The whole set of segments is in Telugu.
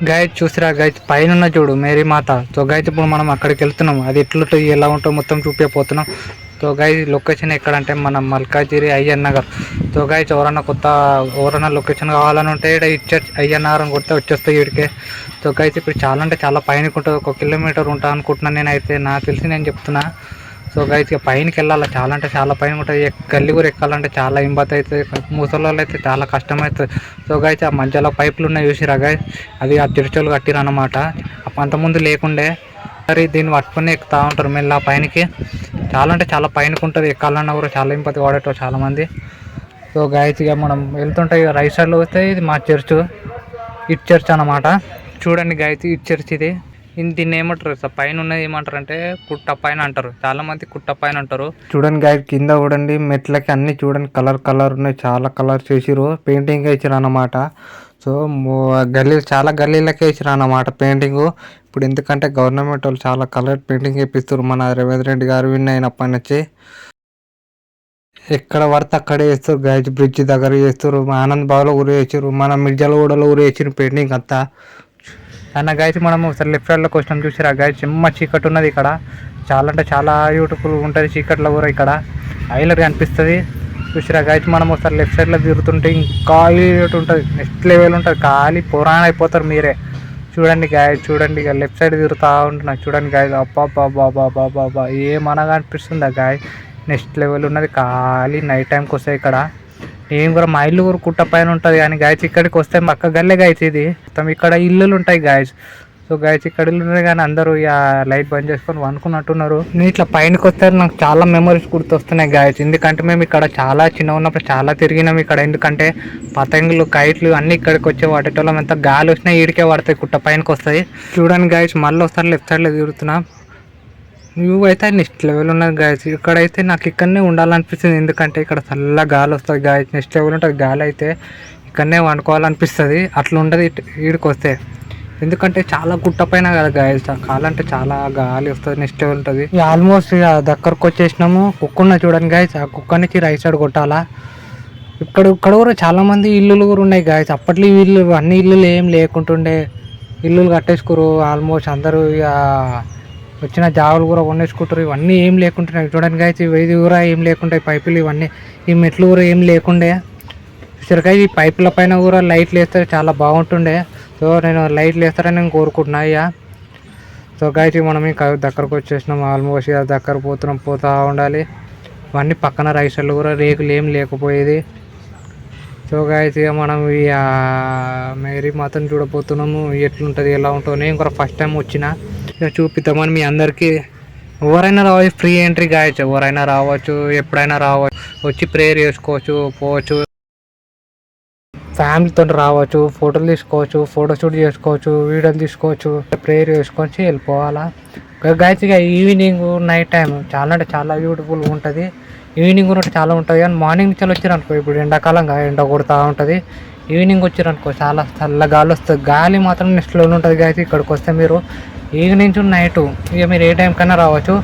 గైడ్ చూసిరా గైడ్ పైన ఉన్న చూడు మేరీ మాత. సో గైడ్ ఇప్పుడు మనం అక్కడికి వెళ్తున్నాం. అది ఎట్లుంటుంది ఎలా ఉంటుందో మొత్తం చూపించబోతున్నాం. సో గైడ్ లొకేషన్ ఎక్కడంటే మన మల్కాజిరి అయ్యన్ నగర్. సో గైడ్ ఎవరన్నా లొకేషన్ కావాలని ఉంటే ఇక్కడ ఇచ్చర్చ్ అయ్యన్ నగర్ అని కొడితే వచ్చేస్తాయి వీడికే. సో గైడ్ ఇప్పుడు చాలా అంటే చాలా పైనకి ఉంటుంది. 1 కిలోమీటర్ ఉంటా అనుకుంటున్నాను నేనైతే, నాకు తెలిసి నేను చెప్తున్నా. సో గైస్ ఇక పైనకి వెళ్ళాలి, చాలా అంటే చాలా పైన ఉంటుంది. గల్లి కూడా ఎక్కాలంటే చాలా ఇంబత్ అవుతుంది, ముసలి అయితే చాలా కష్టమవుతుంది. సో గైస్ ఆ మధ్యలో పైపులు ఉన్నాయి చూసిరా గైస్, అది ఆ తిరుచోలు కట్టిరు అన్నమాట. అంతకుముందు లేకుండే. సరే దీన్ని పట్టుకుని ఎక్కుతా ఉంటారు మెల్ల పైనకి. చాలా అంటే చాలా పైనకు ఉంటుంది, ఎక్కాలన్నా కూడా చాలా ఇంపతి వాడేటో చాలామంది. సో గైస్ ఇక మనం వెళ్తుంటే ఇక రైట్ సైడ్లో వస్తే ఇది మా చర్చ్, ఇట్ చర్చ్ అన్నమాట. చూడండి గైస్ ఇట్ చర్చ్ ఇది. దీన్ని ఏమంటారు సార్ పైన ఉన్నది ఏమంటారు అంటే కుట్ట పైన అంటారు, చాలా మంది కుట్ట పైన అంటారు. చూడండి గాయ కింద చూడండి మెట్లకి అన్ని చూడండి కలర్ ఉన్నాయి, చాలా కలర్ చేసిరు, పెయింటింగ్ వేసిరు అన్నమాట. సో చాలా గల్లీలకే వేసిరు అన్నమాట పెయింటింగ్. ఇప్పుడు ఎందుకంటే గవర్నమెంట్ వాళ్ళు చాలా కలర్ పెయింటింగ్ వేపిస్తారు, మన రేవంత్ రెడ్డి గారు విన్ అయినప్పటి నుంచి. ఎక్కడ పడితే అక్కడే వేస్తారు గాయస్, బ్రిడ్జ్ దగ్గర చేస్తారు, ఆనంద్ బాగ్లో ఊరు వేసారు, మన మిర్జాలగూడలో ఊరు వేసిన పెయింటింగ్ అంతా. అన్న గాయస్ మనం ఒకసారి లెఫ్ట్ సైడ్లోకి వచ్చినాం చూసిరా గాయస్, చిమ్మ చీకటి ఉన్నది ఇక్కడ, చాలా అంటే చాలా బ్యూటిఫుల్ ఉంటుంది చీకట్లో కూడా. ఇక్కడ హైలైట్ అనిపిస్తుంది చూసిరా గాయస్. మనం ఒకసారి లెఫ్ట్ సైడ్లో తిరుగుతుంటే ఇంకా హైలైట్ ఉంటుంది, నెక్స్ట్ లెవెల్ ఉంటుంది, ఖాళీ పురాణ అయిపోతారు మీరే. చూడండి గాయస్, చూడండి ఇక లెఫ్ట్ సైడ్ తిరుగుతూ ఉంటున్నాను చూడండి గాయస్. అబ్బాబ్బాబ్బాబ్బాబ్బా ఏమనగా అనిపిస్తుంది ఆ గాయస్, నెక్స్ట్ లెవెల్ ఉన్నది, ఖాళీ నైట్ టైంకి వస్తాయి ఇక్కడ. ఏం కూడా మా ఇల్లు కూడా కుట్ట పైన ఉంటుంది కానీ గాయస్ ఇక్కడికి వస్తే పక్క గల్లే గాయస్ ఇది మొత్తం, ఇక్కడ ఇల్లులు ఉంటాయి గాయస్. సో గాయస్ ఇక్కడ ఇల్లు ఉన్నాయి కానీ అందరూ ఇక లైట్ బంద్ చేసుకొని అనుకున్నట్టున్నారు. నేను ఇట్లా పైనకి వస్తే నాకు చాలా మెమరీస్ గుర్తొస్తున్నాయి గాయస్, ఎందుకంటే మేము ఇక్కడ చాలా చిన్న ఉన్నప్పుడు చాలా తిరిగినాం ఇక్కడ. ఎందుకంటే పతంగులు కైట్లు అన్నీ ఇక్కడికి వచ్చే వాటేటోళ్ళం, ఎంత గాలి వచ్చినా ఈడికే పడతాయి, కుట్ట పైనకి వస్తాయి. చూడండి గాయస్ మళ్ళీ వస్తారు లెఫ్ట్ సైడ్లో తిరుగుతున్నాం. వ్యూ అయితే నెక్స్ట్ లెవెల్ ఉన్నది గాయస్. ఇక్కడైతే నాకు ఇక్కడనే ఉండాలనిపిస్తుంది, ఎందుకంటే ఇక్కడ చల్ల గాలి వస్తుంది గాయస్. నెక్స్ట్ లెవెల్ ఉంటుంది గాలి అయితే, ఇక్కడనే వండుకోవాలనిపిస్తుంది, అట్లా ఉండదు ఈడికి వస్తే. ఎందుకంటే చాలా గుట్ట పైన కదా గాయస్, కాలంటే చాలా గాలి వస్తుంది, నెక్స్ట్ లెవెల్ ఉంటుంది. ఆల్మోస్ట్ ఇక దగ్గరకు వచ్చేసినాము. కుక్కున్న చూడండి గాయస్, ఆ కుక్క నుంచి రైట్ సైడ్ కొట్టాలా. ఇక్కడ కూడా చాలా మంది ఇల్లులు కూడా ఉన్నాయి గాయస్. అప్పట్లో ఇల్లు అన్ని ఇల్లులు ఏం లేకుంటుండే, ఇల్లులు కట్టేసుకోరు ఆల్మోస్ట్ అందరూ. ఇక వచ్చిన జాగులు కూడా కొనేసుకుంటారు, ఇవన్నీ ఏం లేకుంటున్నాయి చూడండి గాయస్. ఇది కూడా ఏం లేకుంటాయి పైపులు, ఇవన్నీ ఈ మెట్లు కూడా ఏం లేకుండే. సరిగ్గా ఈ పైపుల పైన కూడా లైట్లు వేస్తే చాలా బాగుంటుండే. సో నేను లైట్లు వేస్తారని నేను కోరుకుంటున్నా ఇక. సో గాయస్ మనం ఇంకా దగ్గరకు వచ్చేసినాం, ఆల్మోస్ట్ ఇక దగ్గర పోతూ ఉండాలి. ఇవన్నీ పక్కన రైసర్లు కూడా రేకులు ఏం లేకపోయేది. సో గాయస్ ఇక మనం ఇక మేరీ మాతను చూడబోతున్నాము, ఎట్లుంటుంది ఎలా ఉంటుందో. నేను కూడా ఫస్ట్ టైం వచ్చిన, ఇక చూపిద్దామని మీ అందరికీ. ఎవరైనా రావచ్చు, ఫ్రీ ఎంట్రీ గాయచ్చు, ఎవరైనా రావచ్చు, ఎప్పుడైనా రావచ్చు, వచ్చి ప్రేయర్ చేసుకోవచ్చు, పోవచ్చు, ఫ్యామిలీతో రావచ్చు, ఫోటోలు తీసుకోవచ్చు, ఫోటోషూట్ చేసుకోవచ్చు, వీడియోలు తీసుకోవచ్చు, ప్రేయర్ చేసుకొని వెళ్ళిపోవాలా గాయస్. ఇక ఈవినింగ్ నైట్ టైం చాలా అంటే చాలా బ్యూటిఫుల్గా ఉంటుంది. ఈవినింగ్ కూడా చాలా ఉంటుంది కానీ మార్నింగ్ నుంచి వచ్చారనుకో, ఇప్పుడు ఎండాకాలంగా ఎండ కొడుతూ ఉంటుంది, ఈవినింగ్ వచ్చారనుకో చాలా చల్ల గాలి వస్తుంది. గాలి మాత్రం నెక్స్ట్ లెవెల్ ఉంటుంది గాయస్. ఇక్కడికి వస్తే మీరు ఈవినింగ్ నైటు ఇక మీరు ఏ టైం కన్నా రావచ్చు,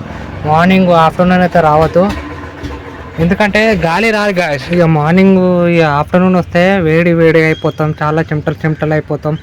మార్నింగ్ ఆఫ్టర్నూన్ అయితే రావద్దు, ఎందుకంటే గాలి రాదు గాయస్. ఇక మార్నింగ్ ఇక ఆఫ్టర్నూన్ వస్తే వేడి అయిపోతాం, చాలా చెమటలు అయిపోతాం.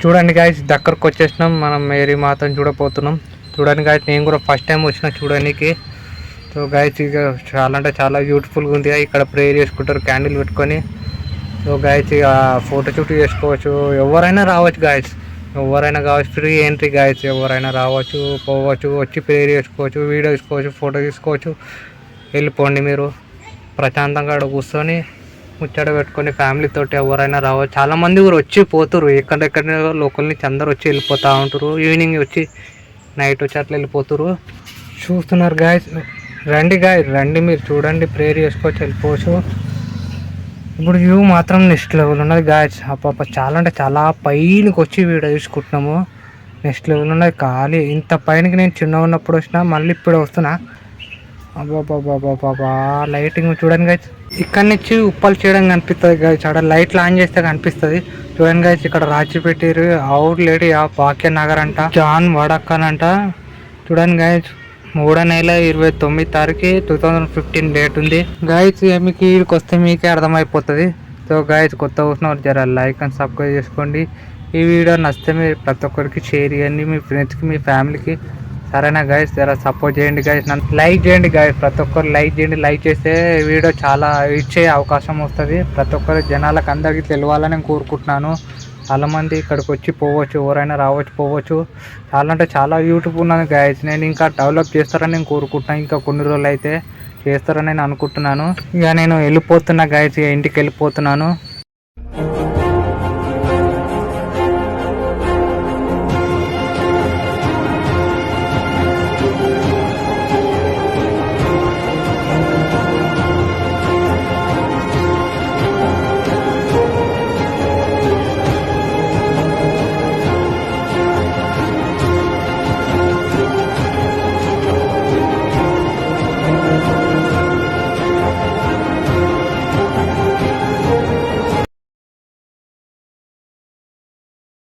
చూడండి గాయస్ దగ్గరకు వచ్చేసినాం, మనం మేరీ మాతను చూడబోతున్నాం. చూడండి గాయస్ నేను కూడా ఫస్ట్ టైం వచ్చిన చూడడానికి. సో గాయస్ ఇక చాలా అంటే చాలా బ్యూటిఫుల్గా ఉంది. ఇక్కడ ప్రేయర్ చేసుకుంటారు క్యాండిల్ పెట్టుకొని. సో గాయస్ ఇక ఫోటోషూట్ చేసుకోవచ్చు, ఎవరైనా రావచ్చు గాయస్, ఎవరైనా కావచ్చు, ఫ్రీ ఎంట్రీ గాయస్, ఎవరైనా రావచ్చు, పోవచ్చు, వచ్చి ప్రేయర్ చేసుకోవచ్చు, వీడియో తీసుకోవచ్చు, ఫోటో తీసుకోవచ్చు, వెళ్ళిపోండి. మీరు ప్రశాంతంగా అక్కడ కూర్చొని ముచ్చట పెట్టుకొని ఫ్యామిలీతో ఎవరైనా రావచ్చు. చాలామంది కూడా వచ్చి పోతారు, ఎక్కడెక్కడ లోకల్ నుంచి అందరు వచ్చి వెళ్ళిపోతూ ఉంటారు. ఈవినింగ్ వచ్చి నైట్ వచ్చి అట్లా వెళ్ళిపోతారు. చూస్తున్నారు గాయస్, రండి మీరు చూడండి, ప్రేయర్ చేసుకోవచ్చు, వెళ్ళిపోవచ్చు. ఇప్పుడు వ్యూ మాత్రం నెక్స్ట్ లెవెల్ ఉన్నది గాయస్. చాలా అంటే చాలా పైనకి వచ్చి వీడియో తీసుకుంటున్నాము. నెక్స్ట్ లెవెల్ ఉన్నది ఖాళీ. ఇంత పైనకి నేను చిన్న ఉన్నప్పుడు వచ్చినా, మళ్ళీ ఇప్పుడు వస్తున్నా. అబ్బాబాబాబాబా లైటింగ్ చూడండి గైస్. ఇక్కడ నుంచి ఉప్పల్ చేయడం కనిపిస్తుంది గైస్. ఆడ లైట్లు ఆన్ చేస్తే కనిపిస్తుంది చూడండి గైస్. ఇక్కడ రాచి పెట్టారు. అవుట్ లేడీ ఆ భాగ్యనగర్ అంట, జాన్ వడక్కన్ అంట. చూడండి గైస్ 3/29 2015 డేట్ ఉంది గైస్. మీకు వీడికి వస్తే మీకే అర్థమైపోతుంది. సో గైస్ కొత్త వచ్చిన జర లైక్ అండ్ సబ్స్క్రైబ్ చేసుకోండి. ఈ వీడియో నచ్చితే మీరు ప్రతి ఒక్కరికి షేర్ చేయండి, మీ ఫ్రెండ్స్కి మీ ఫ్యామిలీకి. సరేనా గైస్, జర సపోర్ట్ చేయండి గైస్, నన్ను లైక్ చేయండి గైస్. ప్రతి ఒక్కరు లైక్ చేయండి. లైక్ చేస్తే వీడియో చాలా ఇచ్చే అవకాశం వస్తుంది. ప్రతి ఒక్కరు జనాలకు అందరికీ తెలియాలని నేను కోరుకుంటున్నాను. చాలామంది ఇక్కడికి వచ్చి పోవచ్చు, ఎవరైనా రావచ్చు పోవచ్చు. చాలా అంటే చాలా యూట్యూబ్ ఉన్నది గైస్. నేను ఇంకా డెవలప్ చేస్తారని నేను కోరుకుంటున్నాను. ఇంకా కొన్ని రోజులు అయితే చేస్తారని నేను అనుకుంటున్నాను. ఇక నేను వెళ్ళిపోతున్నా గైస్, ఇంటికి వెళ్ళిపోతున్నాను.